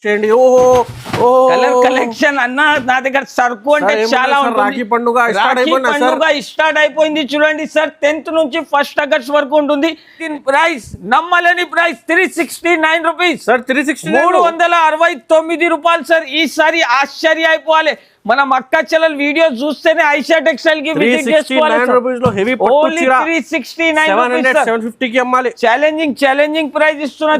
చేయండి. ఓహో colour collection అన్న నా దగ్గర సరుకు అంటే చాలా రాఖీ పండుగ స్టార్ట్ అయిపోయింది చూడండి సార్. 10th నుంచి 1st ఆగస్ట్ వరకు ఉంటుంది. దీని ప్రైస్ నమ్మలేని ప్రైస్ 369 రూపీస్ సార్. 369 రూపాయలు సార్. ఈసారి ఆశ్చర్య అయిపోవాలి. మనం అక్క చెల్లెలు వీడియో చూస్తేనే ఐషా టెక్స్టైల్ కి విజిట్ చేసుకోవాలి. 750 కి అమ్మాలి. ఛాలెంజింగ్ ప్రైస్ ఇస్తున్నా.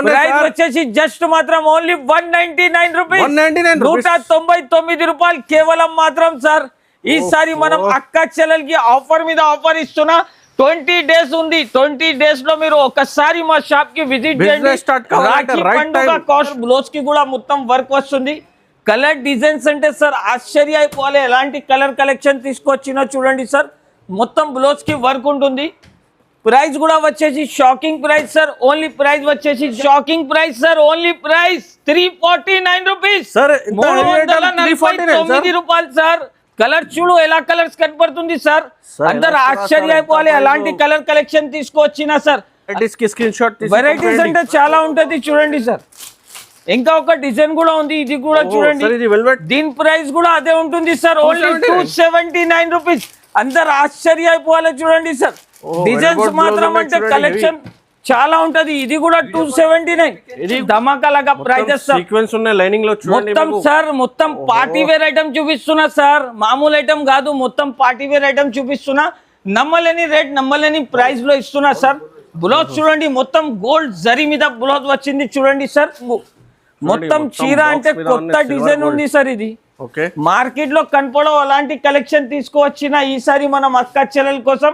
ప్రైస్ వచ్చేసి జస్ట్ మాత్రం ఓన్లీ 199 రూపీస్. 199 రూపాయలు కేవలం మాత్రం సార్. ఈసారి మనం అక్క చెల్లెలకి ఆఫర్ మీద ఆఫర్ ఇస్తున్నా. 20 డేస్ ఉంది. 20 డేస్ లో మీరు ఒకసారి మా షాప్ కి విజిట్ చేయండి. కాస్ట్ బ్లౌజ్ కి కూడా మొత్తం వర్క్ వస్తుంది. కలర్ డిజైన్స్ అంటే సార్ ఆశ్చర్య అయిపోవాలి. ఎలాంటి కలర్ కలెక్షన్ తీసుకొచ్చినా చూడండి సార్. మొత్తం బ్లౌజ్ కి వర్క్ ఉంటుంది. ప్రైస్ కూడా వచ్చేసి shocking price sir. Only price వచ్చేసి shocking price sir. Only price 349 rupees. 349 రూపాయలు సార్. కలర్ చూడు ఎలా కలర్స్ కనపడుతుంది సార్. అందరు ఆశ్చర్య అయిపోవాలి. ఎలాంటి కలర్ కలెక్షన్ తీసుకొచ్చినా సార్. వెరైటీస్ అంటే చాలా ఉంటది చూడండి సార్. ఇంకా ఒక డిజైన్ కూడా ఉంది. ఇది కూడా చూడండి. దీని ప్రైస్ కూడా అదే ఉంటుంది సార్. Only 279 rupees. అందరు ఆశ్చర్య అయిపోవాలి చూడండి సార్. డిజైన్స్ మాత్రం అంటే కలెక్షన్ చాలా ఉంటది. ఇది కూడా 279. ధమాకాలాగా ప్రైజెస్ మొత్తం సార్. మొత్తం పార్టీ వేర్ ఐటమ్ చూపిస్తున్నా సార్. మామూలు ఐటమ్ కాదు, మొత్తం పార్టీ వేర్ ఐటమ్ చూపిస్తున్నా. నమ్మలేని రేట్, నమ్మలేని ప్రైస్ లో ఇస్తున్నా సార్. బ్లౌజ్ చూడండి. మొత్తం గోల్డ్ జరీ మీద బ్లౌజ్ వచ్చింది చూడండి సార్. మొత్తం చీర అంటే కొత్త డిజైన్ ఉంది సార్. ఇది మార్కెట్ లో కనపడవు అలాంటి కలెక్షన్ తీసుకువచ్చిన ఈసారి మనం అక్క చెల్లెల కోసం.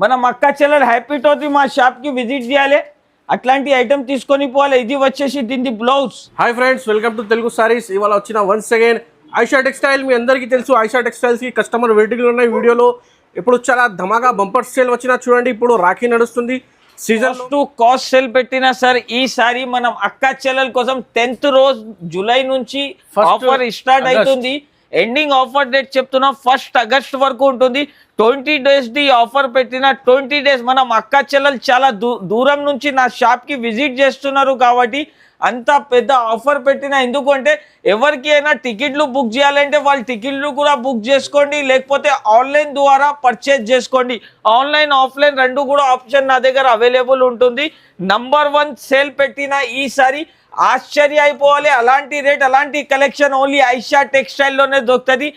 మనం అక్క చెల్లెలు హ్యాపీ తోటి మా షాప్ కి విజిట్ చేయాలి. అట్లాంటి ఐటమ్ తీసుకొని పోవాలి. ఇది వచ్చేసి దీని blouse. Hi friends, welcome to Telugu saris. ఇవాళ వచ్చిన వన్స్ అగైన్ ఐషా టెక్స్టైల్. మీ అందరికీ తెలుసు ఐషా టెక్స్టైల్స్ కి కస్టమర్ వెయిటింగ్ ఉన్నాయి. వీడియోలో ఇప్పుడు చాలా ధమాగా బంపర్ సేల్ వచ్చినా చూడండి. ఇప్పుడు రాఖీ నడుస్తుంది. సీజన్ 2 కాస్ట్ సేల్ పెట్టినా సార్. ఈసారి మనం అక్క చెల్లెల కోసం 10th రోజు జూలై నుంచి ఆఫర్ స్టార్ట్ అవుతుంది. ఎండింగ్ ఆఫర్ డేట్ చెప్తున్నా 1st ఆగస్ట్ వరకు ఉంటుంది. 20 డేస్ ది ఆఫర్ పెట్టిన 20 డేస్ మనం అక్క చెల్లెలు చాలా దూరం నుంచి నా షాప్ కి విజిట్ చేస్తున్నారు కాబట్టి అంత పెద్ద ఆఫర్ పెట్టిన. ఎందుకంటే ఎవరికి అయినా టికెట్లు బుక్ చేయాలంటే వాళ్ళు టికెట్లు కూడా బుక్ చేసుకోండి, లేకపోతే ఆన్లైన్ ద్వారా పర్చేజ్ చేసుకోండి. ఆన్లైన్ ఆఫ్లైన్ రెండు కూడా ఆప్షన్ నా దగ్గర అవైలబుల్ ఉంటుంది. నంబర్ 1 సేల్ పెట్టిన ఈసారి ఆశ్చర్య అయిపోవాలి. అలాంటి రేట్, అలాంటి కలెక్షన్ ఓన్లీ ఐషా టెక్స్టైల్లోనే దొరుకుతుంది.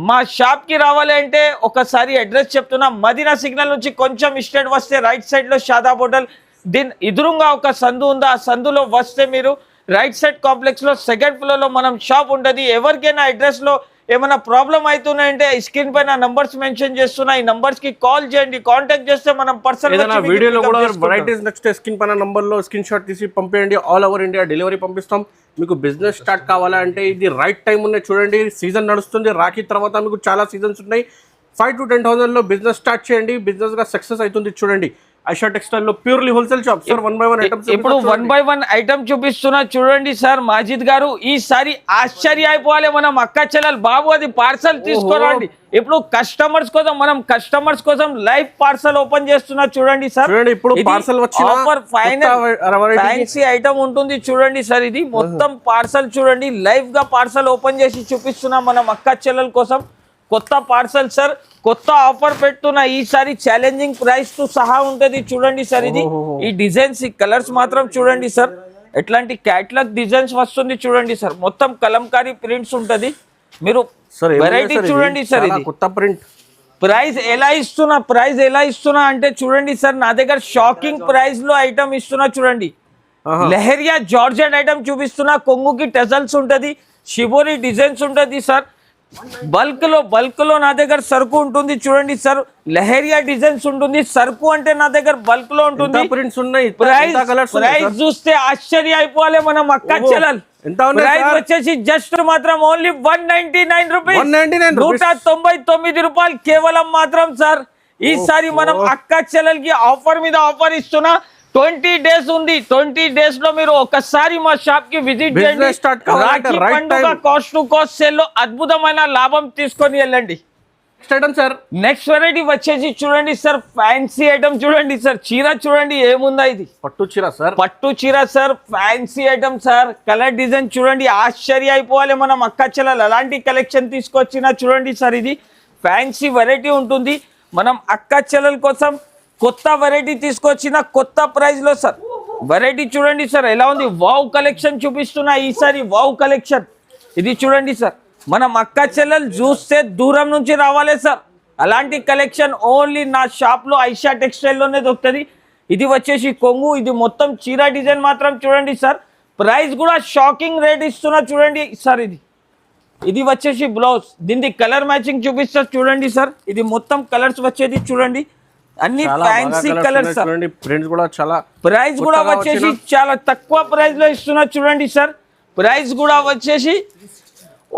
మా షాప్కి రావాలి అంటే ఒకసారి అడ్రస్ చెప్తున్నా. మదీనా సిగ్నల్ నుంచి కొంచెం స్ట్రెయిట్ వస్తే రైట్ సైడ్లో షాదాబ్ హోటల్, దీని ఎదురుగా ఒక సందు ఉంది. ఆ సందులో వస్తే మీరు రైట్ సైడ్ కాంప్లెక్స్లో 2nd ఫ్లోర్లో మనం షాప్ ఉంటుంది. ఎవరికైనా అడ్రస్లో ఏమైనా ప్రాబ్లం అవుతున్నాయంటే స్క్రీన్ పైన నంబర్స్ మెన్షన్ చేస్తున్నా. ఈ నంబర్స్ కి కాల్ చేయండి. కాంటాక్ట్ చేస్తే మనం పర్సనల్ వీడియోలో కూడా వెరైటీస్ నెక్స్ట్ స్క్రీన్ పైన నంబర్ లో స్క్రీన్ షాట్ తీసి పంపేయండి. ఆల్ ఓవర్ ఇండియా డెలివరీ పంపిస్తాం. మీకు బిజినెస్ స్టార్ట్ కావాలంటే ఇది రైట్ టైం ఉన్నాయి. చూడండి, సీజన్ నడుస్తుంది. రాఖీ తర్వాత మీకు చాలా సీజన్స్ ఉన్నాయి. 5 to 10,000 లో బిజినెస్ స్టార్ట్ చేయండి. బిజినెస్ గా సక్సెస్ అవుతుంది. చూడండి, ఐషా టెక్స్టైల్ లో purely wholesale shop sir. 1 by 1 items. ఇప్పుడు 1 by 1 ఐటమ్ చూపిస్తున్నా చూడండి సార్. మాజిద్ గారు ఈసారి ఆశ్చర్య అయిపోవాలి. మనం అక్క చెల్లెలు బాబు అది పార్సల్ తీసుకోరండి. ఇప్పుడు కస్టమర్స్ కోసం మనం కస్టమర్స్ కోసం లైవ్ పార్సల్ ఓపెన్ చేస్తున్నా చూడండి సార్. ఇప్పుడు పార్సల్ వచ్చిన ఆఫర్ ఫైనల్ ఫ్యాన్సీ ఐటమ్ ఉంటుంది చూడండి సార్. ఇది మొత్తం పార్సల్ చూడండి. లైవ్ గా పార్సల్ ఓపెన్ చేసి చూపిస్తున్నా మనం అక్క చెల్లెల కోసం. కొత్త పార్సల్ సార్. కొత్త ఆఫర్ పెడుతున్నా ఈసారి. ఛాలెంజింగ్ ప్రైస్ తో సహా ఉంటది చూడండి సార్. ఇది ఈ డిజైన్స్, ఈ కలర్స్ మాత్రం చూడండి సార్. ఎట్లాంటి క్యాటలాగ్ డిజైన్స్ వస్తుంది చూడండి సార్. మొత్తం కలంకారీ ప్రింట్స్ ఉంటది. మీరు వెరైటీ చూడండి సార్. ఇది కొత్త ప్రింట్. ప్రైస్ ఎలా ఇస్తున్నా అంటే చూడండి సార్. నా దగ్గర షాకింగ్ ప్రైస్ లో ఐటమ్ ఇస్తున్నా చూడండి. లెహరియా జార్జెట్ ఐటమ్ చూపిస్తున్నా. కొంగుకి టెజల్స్ ఉంటది, షిబోరి డిజైన్స్ ఉంటది సార్. బల్క్ లో నా దగ్గర సరుకు ఉంటుంది చూడండి సార్. లెహరియా డిజైన్స్ ఉంటుంది. సరుకు అంటే నా దగ్గర బల్క్ లో ఉంటుంది. ప్రైస్ చూస్తే ఆశ్చర్య అయిపోవాలి మనం అక్క చెల్లెలు. ప్రైస్ వచ్చేసి జస్ట్ మాత్రం ఓన్లీ 199 రూపీస్. 199 రూపాయలు కేవలం మాత్రం సార్. ఈసారి మనం అక్క చెల్లెలకి ఆఫర్ మీద ఆఫర్ ఇస్తున్నా. 20 డేస్ ఉంది. 20 డేస్ లో మీరు ఒకసారి మా షాప్ కి విజిట్ చేయండి. కాస్ట్ టు కాస్ట్ సేల్ లో అద్భుతమైన లాభం తీసుకొని వెళ్ళండి. Item sir. నెక్స్ట్ వెరైటీ వచ్చేసి చూడండి సార్, ఫ్యాన్సీ ఐటమ్ చూడండి సార్. చీర చూడండి ఏముందా, ఇది పట్టు చీర సార్. పట్టు చీర sir, fancy item sir. Colour design చూడండి, ఆశ్చర్య అయిపోవాలి మనం అక్క చెల్లెలు అలాంటి కలెక్షన్ తీసుకొచ్చినా చూడండి సార్. ఇది ఫ్యాన్సీ వెరైటీ ఉంటుంది. మనం అక్క చెల్లెల కోసం కొత్త వెరైటీ తీసుకొచ్చిన కొత్త ప్రైస్ లో సార్. వెరైటీ చూడండి సార్ ఎలా ఉంది. వావ్ కలెక్షన్ చూపిస్తున్నా ఈసారి, వావ్ కలెక్షన్. ఇది చూడండి సార్, మనం అక్క చెల్లెలు చూస్తే దూరం నుంచి రావాలి సార్. అలాంటి కలెక్షన్ ఓన్లీ నా షాప్ లో ఐషా టెక్స్టైల్ లోనే దొరుకుతుంది. ఇది వచ్చేసి కొంగు, ఇది మొత్తం చీర డిజైన్ మాత్రం చూడండి సార్. ప్రైస్ కూడా షాకింగ్ రేట్ ఇస్తున్నా చూడండి సార్. ఇది వచ్చేసి బ్లౌజ్, దీనికి కలర్ మ్యాచింగ్ చూపిస్తా చూడండి సార్. ఇది మొత్తం కలర్స్ వచ్చేది చూడండి, అన్ని ఫ్యాన్సీ కలర్స్ సార్. చూడండి ప్రింట్స్ కూడా చాలా. ప్రైస్ కూడా వచ్చేసి చాలా తక్కువ ప్రైస్ లో ఇస్తున్నా చూడండి సార్. ప్రైస్ కూడా వచ్చేసి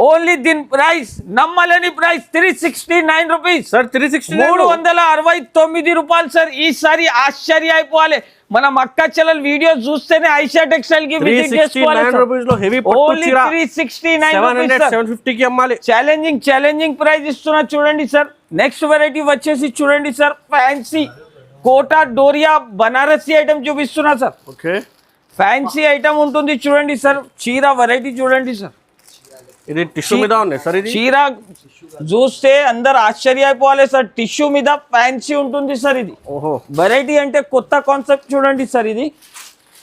ఓన్లీ దీని ప్రైస్ నమ్మలేని ప్రైస్ 369 రూపీస్ సార్. 369 రూపాయలు సార్. ఈసారి ఆశ్చర్య అయిపోవాలి. మనం అక్క చెల్లెలు వీడియో చూస్తేనే ఐషా టెక్స్టైల్ కి విజిట్ చేసుకోవాలి. 750 కి అమ్మాలి. ఛాలెంజింగ్ ప్రైస్ ఇస్తున్నా చూడండి సార్. నెక్స్ట్ వెరైటీ వచ్చేసి చూడండి sir, fancy Kota Doria Banarasi item చూపిస్తున్నా సార్. ఓకే, ఫ్యాన్సీ ఐటమ్ ఉంటుంది చూడండి సార్. చీర వెరైటీ చూడండి సార్. ఇది టిష్యూ మీద ఉంది సార్. ఇది చీర చూస్తే అందరు ఆశ్చర్య అయిపోవాలి సార్. టిష్యూ మీద ఫ్యాన్సీ ఉంటుంది సార్. ఇది ఓహో వెరైటీ అంటే కొత్త కాన్సెప్ట్ చూడండి సార్. ఇది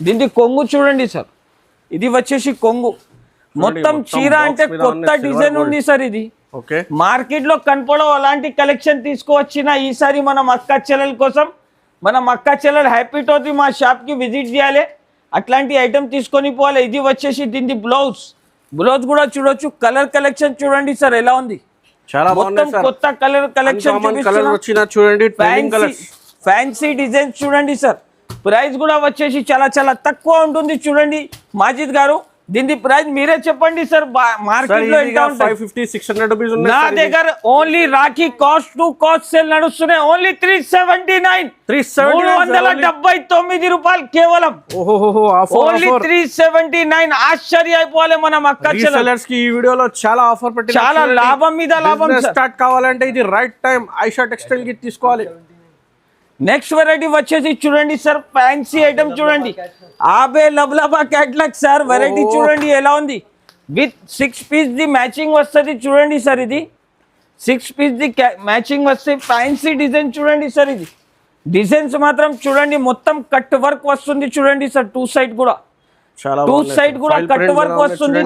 దీనికి కొంగు చూడండి సార్. ఇది వచ్చేసి కొంగు, మొత్తం చీర అంటే కొత్త డిజైన్ ఉంది సార్. ఇది ఓకే, మార్కెట్ లో కనపడవు అలాంటి కలెక్షన్ తీసుకువచ్చిన ఈసారి మనం అక్క చెల్లెల కోసం. మనం అక్క చెల్లెలు హ్యాపీ తోటి మా షాప్ కి విజిట్ చేయాలి, అట్లాంటి ఐటమ్ తీసుకొని పోవాలి. ఇది వచ్చేసి దీని బ్లౌజ్ కూడా చూడొచ్చు. కలర్ కలెక్షన్ చూడండి సార్ ఎలా ఉంది. చాలా మొత్తం కొత్త కలర్ కలెక్షన్ చూడండి. ఫ్యాన్సీ డిజైన్ చూడండి సార్. ప్రైస్ కూడా వచ్చేసి చాలా చాలా తక్కువ ఉంటుంది చూడండి మాజిద్ గారు. దీని ప్రైస్ మీరే చెప్పండి సార్. మార్కెట్ లో ఎంత ఉంటుంది? 550-600 రూపీస్ ఉన్నాయి నా దగ్గర. Only Rakhi cost to cost sale నడుస్తున్నాయి. ఓన్లీ 379 379 రూపాయలు కేవలం. ఓన్లీ 379. ఆశ్చర్య అయిపోవాలి మనం అక్క చెల్లెల్స్ కి. ఈ వీడియోలో చాలా ఆఫర్ పెట్టి చాలా లాభం మీద లాభం. స్టార్ట్ కావాలంటే ఇది రైట్ టైం ఐషా టెక్స్టైల్ కి తీసుకోవాలి. నెక్స్ట్ వెరైటీ వచ్చేసి చూడండి సార్, ఫ్యాన్సీ ఐటమ్ చూడండి. ఆబే లబ్లబా క్యాట్లాగ్ సార్. వెరైటీ చూడండి ఎలా ఉంది. విత్ 6 పీస్ ది మ్యాచింగ్ వస్తుంది చూడండి సార్. ఇది 6 పీస్ ది మ్యాచింగ్ వస్తే ఫ్యాన్సీ డిజైన్ చూడండి సార్. ఇది డిజైన్స్ మాత్రం చూడండి, మొత్తం కట్ వర్క్ వస్తుంది చూడండి సార్. టూ సైడ్ కూడా కట్ వర్క్ వస్తుంది.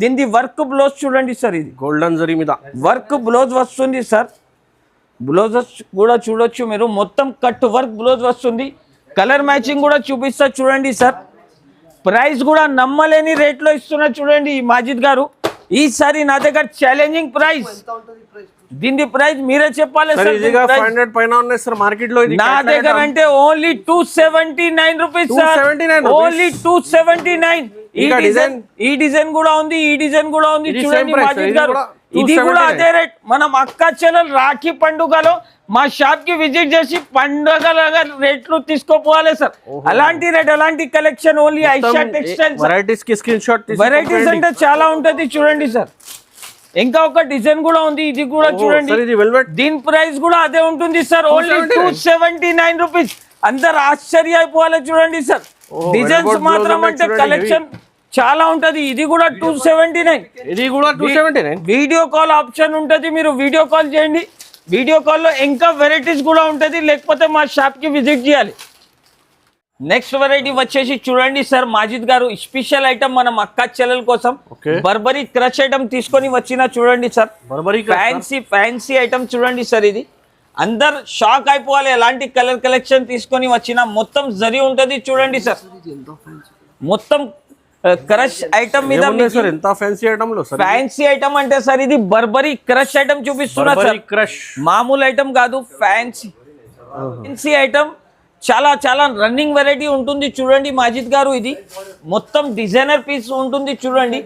దీని వర్క్ బ్లౌజ్ చూడండి సార్. ఇది గోల్డెన్ జరీ మీద వర్క్ బ్లౌజ్ వస్తుంది సార్. బ్లౌజెస్ కూడా చూడొచ్చు మీరు, మొత్తం కట్ వర్క్ బ్లౌజ్ వస్తుంది. కలర్ మ్యాచింగ్ కూడా చూపిస్తా చూడండి సార్. ప్రైస్ కూడా నమ్మలేని రేట్లో ఇస్తున్నా చూడండి మాజిద్ గారు. ఈసారి నా దగ్గర ఛాలెంజింగ్ ప్రైస్. దీని ప్రైస్ మీరే చెప్పాలి సార్. 500 పైన ఉన్నాయి సార్ మార్కెట్ లో. నా దగ్గర అంటే ఓన్లీ 279 రూపీస్ సార్. ఓన్లీ 279. ఈ డిజైన్ కూడా ఉంది, ఈ డిజైన్ కూడా ఉంది చూడండి మాజిద్ గారు. ఇది కూడా అదే రేట్. మనం అక్క చెల్లెలు రాఖీ పండుగలో మా షాప్ కి విజిట్ చేసి పండుగ రేట్లు తీసుకోపోవాలి సార్. అలాంటి రేట్, అలాంటి collection only Aisha textile. Varieties కి స్క్రీన్ షాట్. వెరైటీస్ అంటే చాలా ఉంటది చూడండి సార్. ఇంకా ఒక డిజైన్ కూడా ఉంది, ఇది కూడా చూడండి. దీని ప్రైస్ కూడా అదే ఉంటుంది సార్. Only 279 rupees. అందరు ఆశ్చర్య అయిపోవాలి చూడండి సార్. డిజైన్స్ మాత్రం అంటే కలెక్షన్ చాలా ఉంటది. ఇది కూడా 279. వీడియో కాల్ ఆప్షన్ ఉంటది, మీరు వీడియో కాల్ చేయండి. వీడియో కాల్లో ఇంకా వెరైటీస్ కూడా ఉంటది, లేకపోతే మా షాప్ కి విజిట్ చేయాలి. నెక్స్ట్ వెరైటీ వచ్చేసి చూడండి సార్ మాజిద్ గారు, స్పెషల్ ఐటమ్ మనం అక్క చెల్లెల కోసం బర్బరీ క్రష్ ఐటమ్ తీసుకొని వచ్చిన చూడండి సార్. ఫ్యాన్సీ ఐటమ్ చూడండి సార్. ఇది అందరు షాక్ అయిపోవాలి. ఎలాంటి కలర్ కలెక్షన్ తీసుకొని వచ్చిన మొత్తం జరీ ఉంటది చూడండి సార్. మొత్తం క్రష్ ఐటమ్ మీద ఎంత ఫ్యాన్సీ ఐటమ్ లో సార్. ఫ్యాన్సీ ఐటమ్ అంటే సార్ ఇది బర్బరీ క్రష్ ఐటమ్ చూపిస్తున్నా సార్. మామూలు ఐటమ్ కాదు, ఫ్యాన్సీ ఐటమ్. చాలా చాలా రన్నింగ్ వెరైటీ ఉంటుంది చూడండి మాజిద్ గారు. ఇది మొత్తం డిజైనర్ పీస్ ఉంటుంది చూడండి.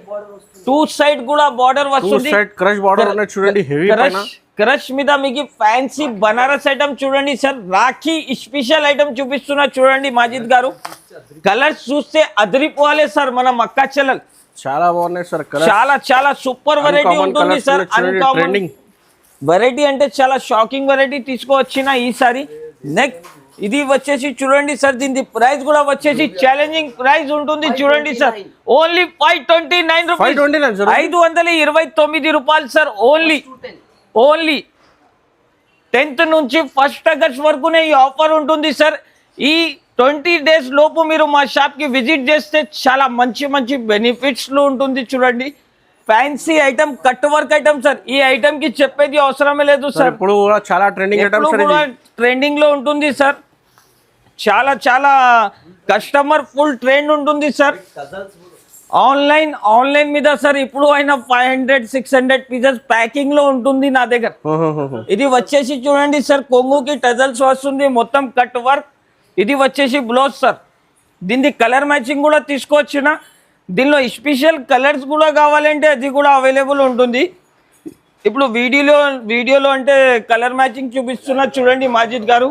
టూ సైడ్ కూడా బార్డర్ వస్తుంది. క్రష్ మీద మీకు ఫ్యాన్సీ బనారస్ ఐటమ్ చూడండి సార్. రాఖీ స్పెషల్ ఐటమ్ చూపిస్తున్నా చూడండి మాజిద్ గారు. కలర్స్ చూస్తే అదిరిపోవాలి సార్. మనం అక్క చెల్లెలు చాలా బాగున్నాయి సార్. చాలా చాలా సూపర్ వెరైటీ ఉంటుంది సార్. అన్కామన్ వెరైటీ అంటే చాలా షాకింగ్ వెరైటీ తీసుకువచ్చిన ఈసారి. నెక్స్ట్ ఇది వచ్చేసి చూడండి సార్, దీని ప్రైస్ కూడా వచ్చేసి ఛాలెంజింగ్ ప్రైస్ ఉంటుంది చూడండి సార్. ఓన్లీ 529 రూపీస్, 529 రూపాయలు సార్. ఓన్లీ 10th నుంచి 1st ఆగస్ట్ వరకునే ఈ ఆఫర్ ఉంటుంది సార్. ఈ 20 డేస్ లోపు మీరు మా షాప్కి విజిట్ చేస్తే చాలా మంచి బెనిఫిట్స్లో ఉంటుంది చూడండి. Fancy item, cut work item sir. ఈ ఐటమ్ కి చెప్పేది అవసరమే లేదు సార్. ఇప్పుడు కూడా చాలా ట్రెండింగ్ ఐటమ్ సార్, ఇది ట్రెండింగ్ లో ఉంటుంది సార్. చాలా కస్టమర్ ఫుల్ ట్రెండ్ ఉంటుంది సార్. ఆన్లైన్ మీద సార్ ఇప్పుడు అయినా 500-600 పీసెస్ ప్యాకింగ్ లో ఉంటుంది నా దగ్గర. ఇది వచ్చేసి చూడండి సార్, కొంగుకి టజల్స్ వస్తుంది, మొత్తం కట్ వర్క్. ఇది వచ్చేసి బ్లౌజ్ సార్. దీన్ని కలర్ మ్యాచింగ్ కూడా తీసుకోవచ్చునా. దీనిలో స్పెషల్ కలర్స్ కూడా కావాలంటే అది కూడా అవైలబుల్ ఉంటుంది. ఇప్పుడు వీడియోలో అంటే కలర్ మ్యాచింగ్ చూపిస్తున్నా చూడండి మాజిద్ గారు.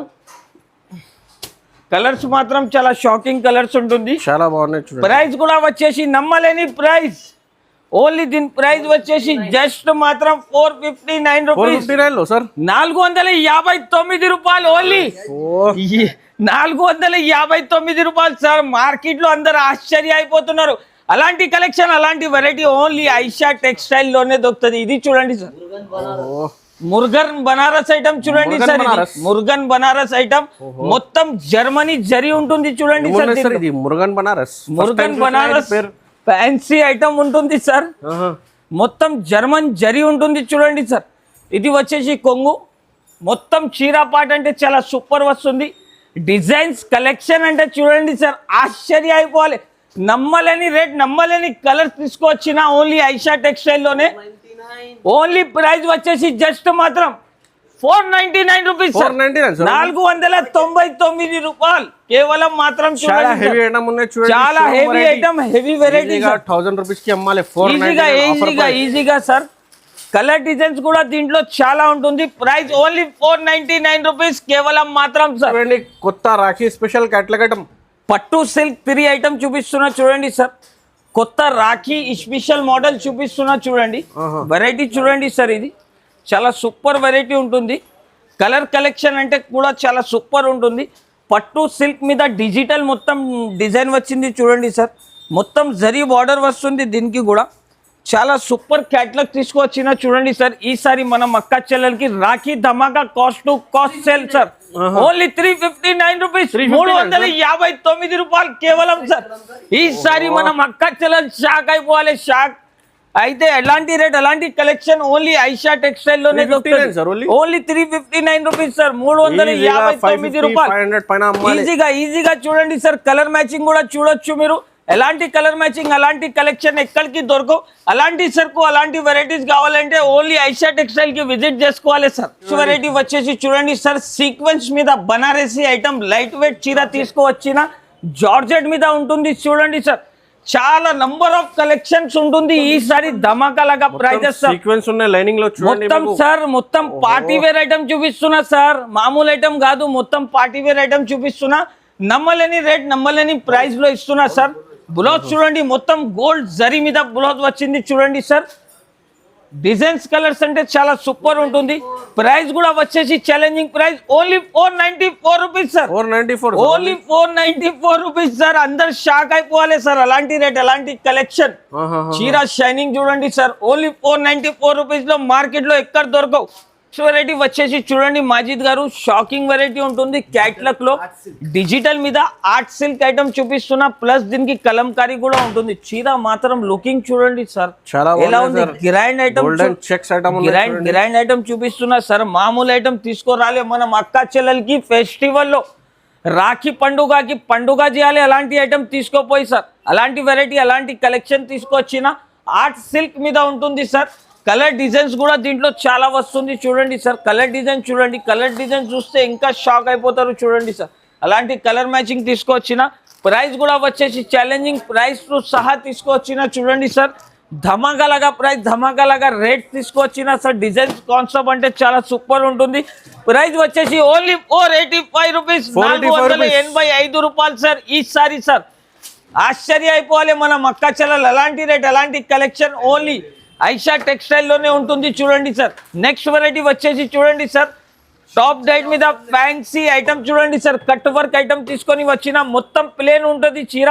కలర్స్ మాత్రం చాలా షాకింగ్ కలర్స్ ఉంటుంది, చాలా బాగున్నాయి చూడండి. ప్రైస్ కూడా వచ్చేసి నమ్మలేని ప్రైస్. ఓన్లీ దీని ప్రైస్ వచ్చేసి జస్ట్ మాత్రం 459 రూపీస్, 459 రూపాయలు. ఓన్లీ 459 రూపాయలు సార్. మార్కెట్ లో అందరు ఆశ్చర్య అయిపోతున్నారు. అలాంటి కలెక్షన్, అలాంటి వెరైటీ ఓన్లీ ఐషా టెక్స్టైల్ లోనే దొరుకుతుంది. ఇది చూడండి సార్, మురుగన్ బనారస్ ఐటమ్ చూడండి సార్. మురుగన్ బనారస్ ఐటమ్ మొత్తం జర్మనీ జరీ ఉంటుంది చూడండి సార్. ఇది మురుగన్ బనారస్ ఫ్యాన్సీ ఐటమ్ ఉంటుంది సార్. మొత్తం జర్మన్ జరీ ఉంటుంది చూడండి సార్. ఇది వచ్చేసి కొంగు, మొత్తం చీరా పాట అంటే చాలా సూపర్ వస్తుంది. డిజైన్స్ కలెక్షన్ అంటే చూడండి సార్, ఆశ్చర్య అయిపోవాలి. నమ్మలేని రేట్, నమ్మలేని కలర్ తీసుకొచ్చిన ఓన్లీ ఐషా టెక్స్టైల్ లోనే. ఓన్లీ ప్రైస్ వచ్చేసి జస్ట్ మాత్రం 499 రూపీస్, 499 రూపాయలు కేవలం మాత్రం. చాలా హెవీ ఐటమ్ ఉన్నాయి చూడండి, చాలా heavy item, heavy variety. 1000 rupees కి అమ్మాలి ఈజీగా సార్. కలర్ డిజైన్స్ కూడా దీంట్లో చాలా ఉంటుంది. ప్రైస్ ఓన్లీ 499 రూపీస్ కేవలం మాత్రం సార్. కొత్త రాఖీ స్పెషల్ క్యాటలాగ్ ఐటమ్, పట్టు సిల్క్ 3 ఐటమ్ చూపిస్తున్నా చూడండి సార్. కొత్త రాఖీ స్పెషల్ మోడల్ చూపిస్తున్నా చూడండి. వెరైటీ చూడండి సార్, ఇది చాలా సూపర్ వెరైటీ ఉంటుంది. కలర్ కలెక్షన్ అంటే కూడా చాలా సూపర్ ఉంటుంది. పట్టు సిల్క్ మీద డిజిటల్ మొత్తం డిజైన్ వచ్చింది చూడండి సార్. మొత్తం జరీ బార్డర్ వస్తుంది దీనికి కూడా. చాలా సూపర్ క్యాటలాగ్ తీసుకువచ్చిన చూడండి సార్. ఈసారి మనం అక్క చెల్లెలకి రాఖీ ధమాకా cost to cost sale sir. Only 359 rupees, 359 రూపాయలు కేవలం సార్. ఈసారి మనం అక్క చెల్లెలు షాక్ అయిపోవాలి, షాక్ అయితే. ఎలాంటి రేట్, ఎలాంటి కలెక్షన్ ఓన్లీ ఐషా టెక్స్టైల్ లోనే దొరుకుతుంది. ఓన్లీ 359 రూపీస్ సార్, 359 రూపాయలు. ఈజీగా చూడండి సార్. కలర్ మ్యాచింగ్ కూడా చూడొచ్చు మీరు. ఎలాంటి కలర్ మ్యాచింగ్, అలాంటి కలెక్షన్ ఎక్కడికి దొరకవు. అలాంటి సరుకు, అలాంటి వెరైటీస్ కావాలంటే ఓన్లీ ఐషా టెక్స్టైల్ కి విజిట్ చేసుకోవాలి సార్. వెరైటీ వచ్చేసి చూడండి సార్, సీక్వెన్స్ మీద బనారసి ఐటమ్, లైట్ వెయిట్ చీర తీసుకువచ్చిన జార్జెట్ మీద ఉంటుంది చూడండి సార్. చాలా నంబర్ ఆఫ్ కలెక్షన్స్ ఉంటుంది ఈసారి ధమాకా లాగా ప్రైజెస్ సీక్వెన్స్ ఉన్నాయి లైనింగ్ లో చూడండి మొత్తం సార్. మొత్తం పార్టీ వేర్ ఐటమ్ చూపిస్తున్నా సార్, మామూలు ఐటమ్ కాదు, మొత్తం పార్టీ వేర్ ఐటమ్ చూపిస్తున్నా. నమ్మలేని రేట్, నమ్మలేని ప్రైస్ లో ఇస్తున్నా సార్. బ్లౌజ్ చూడండి, మొత్తం గోల్డ్ జరీ మీద బ్లౌజ్ వచ్చింది చూడండి సార్. డిజైన్స్ కలర్స్ అంటే చాలా సూపర్ ఉంటుంది. ప్రైస్ కూడా వచ్చేసి challenging price only 494 rupees sir. Only 494 rupees sir. అందరు షాక్ అయిపోవాలి సార్. అలాంటి రేట్, అలాంటి కలెక్షన్. చీర షైనింగ్ చూడండి సార్. ఓన్లీ 494 రూపీస్ లో మార్కెట్ లో ఎక్కడ దొరకవు. వెరైటీ వచ్చేసి చూడండి మాజిద్ గారు, షాకింగ్ వెరైటీ ఉంటుంది. క్యాట్లాగ్ లో డిజిటల్ మీద ఆర్ట్ సిల్క్ ఐటమ్ చూపిస్తున్నా, ప్లస్ దీనికి కలంకారీ కూడా ఉంటుంది. చీర మాత్రం లుకింగ్ చూడండి సార్, ఎలా ఉంది. గ్రాండ్ ఐటమ్, గ్రాండ్ ఐటమ్ చూపిస్తున్నా సార్. మామూలు ఐటమ్ తీసుకోరాలే మనం అక్క చెల్లెలకి ఫెస్టివల్ లో, రాఖీ పండుగ చేయాలి. అలాంటి ఐటమ్ తీసుకోపోయి సార్. అలాంటి వెరైటీ, అలాంటి కలెక్షన్ తీసుకొచ్చిన ఆర్ట్ సిల్క్ మీద ఉంటుంది సార్. కలర్ డిజైన్స్ కూడా దీంట్లో చాలా వస్తుంది చూడండి సార్. కలర్ డిజైన్ చూడండి, కలర్ డిజైన్ చూస్తే ఇంకా షాక్ అయిపోతారు చూడండి సార్. అలాంటి కలర్ మ్యాచింగ్ తీసుకొచ్చిన. ప్రైస్ కూడా వచ్చేసి ఛాలెంజింగ్ ప్రైస్ తో సహా తీసుకొచ్చిన చూడండి సార్. ధమాకాలాగా ప్రైస్, ధమాకాలాగా రేట్ తీసుకొచ్చిన సార్. డిజైన్స్ కాన్సెప్ట్ అంటే చాలా సూపర్ ఉంటుంది. ప్రైస్ వచ్చేసి ఓన్లీ 485 రూపీస్, 485 రూపాయలు సార్. ఈసారి సార్ ఆశ్చర్య అయిపోవాలి మనం అక్క చెల్లెలు. అలాంటి రేట్, అలాంటి కలెక్షన్ ఓన్లీ ఐషా టెక్స్టైల్ లోనే ఉంటుంది చూడండి సార్. నెక్స్ట్ వెరైటీ వచ్చేసి చూడండి సార్, టాప్ డైట్ మీద ఫ్యాన్సీ ఐటమ్ చూడండి సార్. కట్ వర్క్ ఐటమ్ తీసుకొని వచ్చిన మొత్తం ప్లేన్ ఉంటుంది చీర.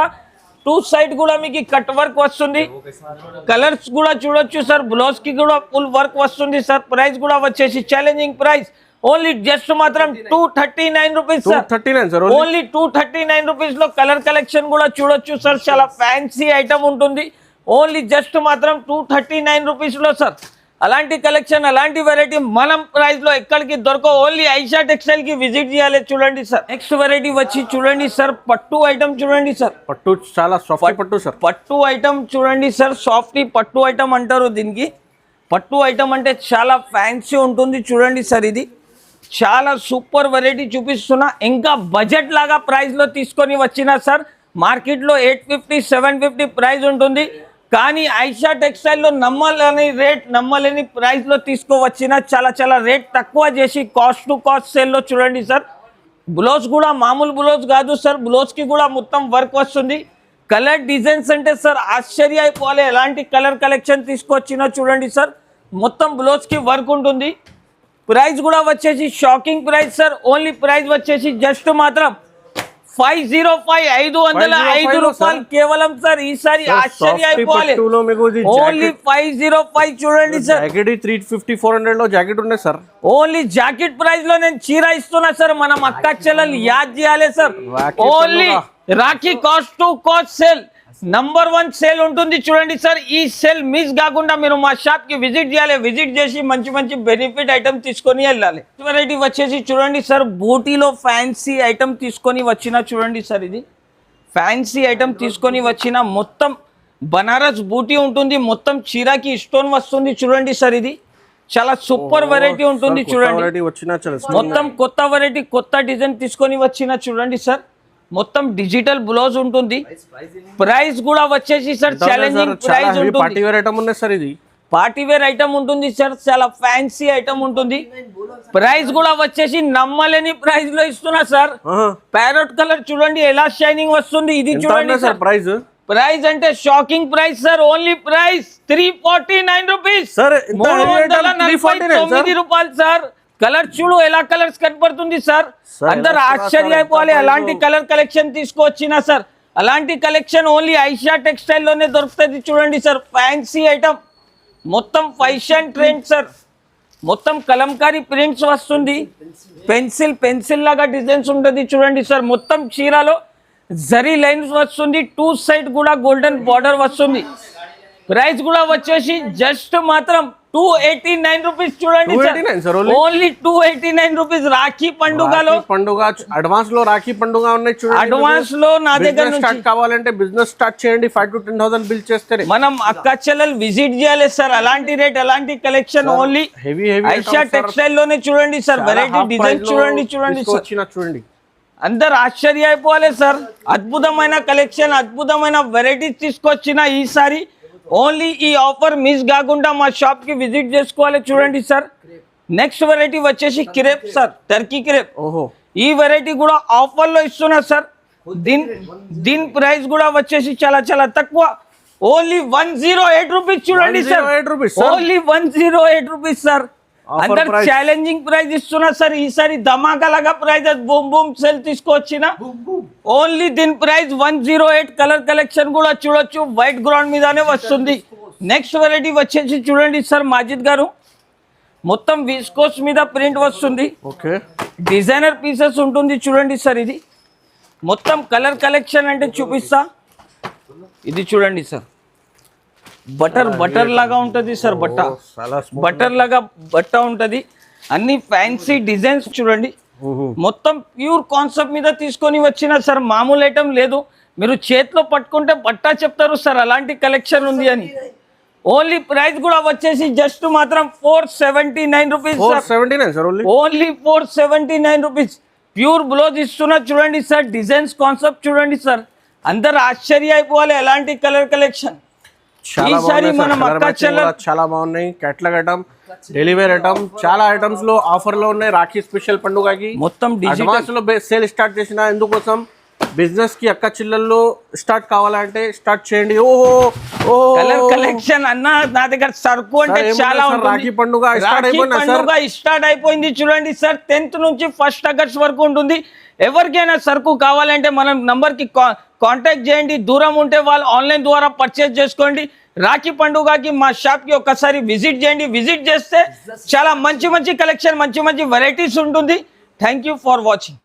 టూ సైడ్ కూడా మీకు కట్ వర్క్ వస్తుంది. కలర్స్ కూడా చూడొచ్చు సార్. బ్లౌజ్ కి కూడా ఫుల్ వర్క్ వస్తుంది సార్. ప్రైస్ కూడా వచ్చేసి ఛాలెంజింగ్ ప్రైస్ ఓన్లీ జస్ట్ మాత్రం 239 rupees sir. 239 sir. Only 239 rupees లో కలర్ కలెక్షన్ కూడా చూడొచ్చు సార్. చాలా ఫ్యాన్సీ ఐటమ్ ఉంటుంది. ఓన్లీ జస్ట్ మాత్రం 239 రూపీస్ లో సార్. అలాంటి కలెక్షన్ అలాంటి వెరైటీ మనం ప్రైస్ లో ఎక్కడికి దొరకవు. ఓన్లీ ఐషా టెక్స్టైల్ కి విజిట్ చేయాలి చూడండి సార్. నెక్స్ట్ వెరైటీ వచ్చి చూడండి సార్, పట్టు ఐటమ్ చూడండి సార్. పట్టు చాలా సాఫ్ట్ పట్టు సార్. పట్టు ఐటమ్ చూడండి సార్. సాఫ్టీ పట్టు ఐటమ్ అంటారు దీనికి. పట్టు ఐటమ్ అంటే చాలా ఫ్యాన్సీ ఉంటుంది చూడండి సార్. ఇది చాలా సూపర్ వెరైటీ చూపిస్తున్నా. ఇంకా బడ్జెట్ లాగా ప్రైస్ లో తీసుకొని వచ్చిన సార్. మార్కెట్ లో 850 750 ప్రైస్ ఉంటుంది. కానీ ఐషా టెక్స్టైల్ లో నమ్మలేని ప్రైస్ లో తీసుకోవచ్చిన చాలా రేట్ తక్కువ చేసి కాస్ట్ టు కాస్ట్ సేల్ లో చూడండి సార్. బ్లౌజ్ కూడా మామూలు బ్లౌజ్ కాదు సార్. బ్లౌజ్ కి కూడా మొత్తం వర్క్ వస్తుంది. కలర్ డిజైన్స్ అంటే సార్ ఆశ్చర్య అయిపోవాలి. ఎలాంటి కలర్ కలెక్షన్ తీసుకొచ్చినా చూడండి సార్. మొత్తం బ్లౌజ్ కి వర్క్ ఉంటుంది. ప్రైస్ కూడా వచ్చేసి shocking price sir. Only price వచ్చేసి జస్ట్ మాత్రం 505 రూపాయలు కేవలం సార్. ఈసారి ఆశ్చర్య అయిపోవాలి. ఓన్లీ 505 చూడండి సార్. జాకెట్ 350 400 లో జాకెట్ ఉన్నాయి సార్. ఓన్లీ జాకెట్ ప్రైస్ లో నేను చీర ఇస్తున్నా సార్. మనం అక్క చెల్లెలు యాద్ చేయాలి sir. Only Rakhi cost to cost sale number 1 sale ఉంటుంది చూడండి సార్. ఈ సేల్ మిస్ కాకుండా మీరు మా షాప్ కి విజిట్ చేయాలి. విజిట్ చేసి మంచి బెనిఫిట్ ఐటమ్ తీసుకొని వెళ్ళాలి. వెరైటీ వచ్చేసి చూడండి సార్, బూటీలో ఫ్యాన్సీ ఐటమ్ తీసుకొని వచ్చిన చూడండి సార్. ఇది ఫ్యాన్సీ ఐటమ్ తీసుకొని వచ్చిన మొత్తం బనారస్ బూటీ ఉంటుంది. మొత్తం చీరకి స్టోన్ వస్తుంది చూడండి సార్. ఇది చాలా సూపర్ వెరైటీ ఉంటుంది చూడండి. మొత్తం కొత్త వెరైటీ కొత్త డిజైన్ తీసుకొని వచ్చిన చూడండి సార్. మొత్తం డిజిటల్ బ్లౌజ్ ఉంటుంది. ప్రైస్ కూడా వచ్చేసి సార్ ఛాలెంజింగ్ ప్రైస్ ఉంటుంది. పార్టీ వేర్ ఐటమ్ ఉంది సార్. ఇది పార్టీ వేర్ ఐటమ్ ఉంటుంది సార్. చాలా ఫ్యాన్సీ ఐటమ్ ఉంటుంది. ప్రైస్ కూడా వచ్చేసి నమ్మలేని ప్రైస్ లో ఇస్తున్నా సార్. ప్యారెట్ కలర్ చూడండి ఎలా షైనింగ్ వస్తుంది. ఇది చూడండి సార్. ప్రైస్ అంటే shocking price sir. Only price 349 rupees sir. 349 రూపాయలు సార్. కలర్ చూడు ఎలా కలర్స్ కనపడుతుంది సార్. అందరు ఆశ్చర్య అయిపోవాలి. అలాంటి కలర్ కలెక్షన్ తీసుకొచ్చినా సార్. అలాంటి కలెక్షన్ ఓన్లీ ఐషా టెక్స్టైల్ లోనే దొరుకుతుంది చూడండి సార్. ఫ్యాన్సీ ఐటమ్ మొత్తం ఫ్యాషన్ ట్రెండ్ సార్. మొత్తం కలంకారీ ప్రింట్స్ వస్తుంది. పెన్సిల్ లాగా డిజైన్స్ ఉంటుంది చూడండి సార్. మొత్తం చీరలో జరీ లైన్స్ వస్తుంది. టూ సైడ్ కూడా గోల్డెన్ బార్డర్ వస్తుంది. ప్రైస్ కూడా వచ్చేసి జస్ట్ మాత్రం 289 రూపీస్ చూడండి సార్. Only 289 rupees. రాఖీ పండుగ అడ్వాన్స్ లో రాఖీ పండుగ ఉన్నాయి చూడండి. అడ్వాన్స్ లో నా దగ్గర స్టార్ట్ కావాలంటే బిజినెస్ స్టార్ట్ చేయండి. 5 to 10,000 బిల్ చేస్తే మనం అక్క చెల్లెలు విజిట్ చేయాలి సార్. అలాంటి రేట్ అలాంటి కలెక్షన్ ఓన్లీ ఐషా టెక్స్టైల్ లోనే చూడండి సార్. వెరైటీ డిజైన్ చూడండి చూడండి. అందరు ఆశ్చర్య అయిపోవాలి సార్. అద్భుతమైన కలెక్షన్ అద్భుతమైన వెరైటీస్ తీసుకొచ్చిన ఈసారి. ఓన్లీ ఈ ఆఫర్ మిస్ కాకుండా మా షాప్ కి విజిట్ చేసుకోవాలి చూడండి సార్. నెక్స్ట్ వెరైటీ వచ్చేసి క్రేప్ సార్. Turkey crepe. ఈ వెరైటీ కూడా ఆఫర్ లో ఇస్తున్నా సార్. దీని ప్రైస్ కూడా వచ్చేసి చాలా తక్కువ. ఓన్లీ 108 రూపీస్ చూడండి సార్. Only 108 rupees sir. అందరు ఛాలెంజింగ్ ప్రైస్ ఇస్తున్నా సార్. ఈసారి ధమాకా లాగా ప్రైజెస్ బూమ్ సేల్ తీసుకొచ్చిన. ఓన్లీ దీని ప్రైస్ 108. కలర్ కలెక్షన్ కూడా చూడొచ్చు. వైట్ గ్రౌండ్ మీదనే వస్తుంది. నెక్స్ట్ వెరైటీ వచ్చేసి చూడండి సార్ మాజిద్ గారు. మొత్తం విస్కోస్ మీద ప్రింట్ వస్తుంది. డిజైనర్ పీసెస్ ఉంటుంది చూడండి సార్. ఇది మొత్తం కలర్ కలెక్షన్ అంటే చూపిస్తా. ఇది చూడండి సార్. బటర్ లాగా ఉంటుంది సార్. బటర్ లాగా బట్ట ఉంటుంది. అన్ని ఫ్యాన్సీ డిజైన్స్ చూడండి. మొత్తం ప్యూర్ కాన్సెప్ట్ మీద తీసుకొని వచ్చిన సార్. మామూలు ఐటమ్ లేదు. మీరు చేతిలో పట్టుకుంటే బట్ట చెప్తారు సార్ అలాంటి కలెక్షన్ ఉంది అని. ఓన్లీ ప్రైస్ కూడా వచ్చేసి జస్ట్ మాత్రం 479 rupees. Only 479 rupees. Pure blouse ఇస్తున్నా చూడండి సార్. డిజైన్స్ కాన్సెప్ట్ చూడండి సార్. అందరు ఆశ్చర్య అయిపోవాలి అలాంటి కలర్ కలెక్షన్. ఈసారి మనం అక్క చెల్లెలు చాలా బాగున్నాయి. కేటలాగ్ ఐటమ్, డెలివరీ ఐటమ్, చాలా ఐటమ్స్ లో ఆఫర్ లో ఉన్నాయి. రాఖీ స్పెషల్ పండుగకి మొత్తం అడ్వాన్స్ లో సేల్ స్టార్ట్ చేసిన. ఎందుకోసం బిజినెస్ కి అక్క చిల్లల్లో స్టార్ట్ కావాలంటే స్టార్ట్ చేయండి. ఓ కలర్ కలెక్షన్ అన్న నా దగ్గర సరుకు అంటే చాలా ఉంటుంది. రాఖీ పండుగ స్టార్ట్ అయిపోయింది చూడండి సార్. 10th నుంచి 1st ఆగస్ట్ వరకు ఉంటుంది. ఎవరికైనా సరుకు కావాలంటే మనం నంబర్ కి కాంటాక్ట్ చేయండి. దూరం ఉంటే వాళ్ళు ఆన్లైన్ ద్వారా పర్చేస్ చేసుకోండి. రాఖీ పండుగకి మా షాప్ కి ఒకసారి విజిట్ చేయండి. విజిట్ చేస్తే చాలా మంచి మంచి కలెక్షన్, మంచి మంచి వెరైటీస్ ఉంటుంది. Thank you for watching.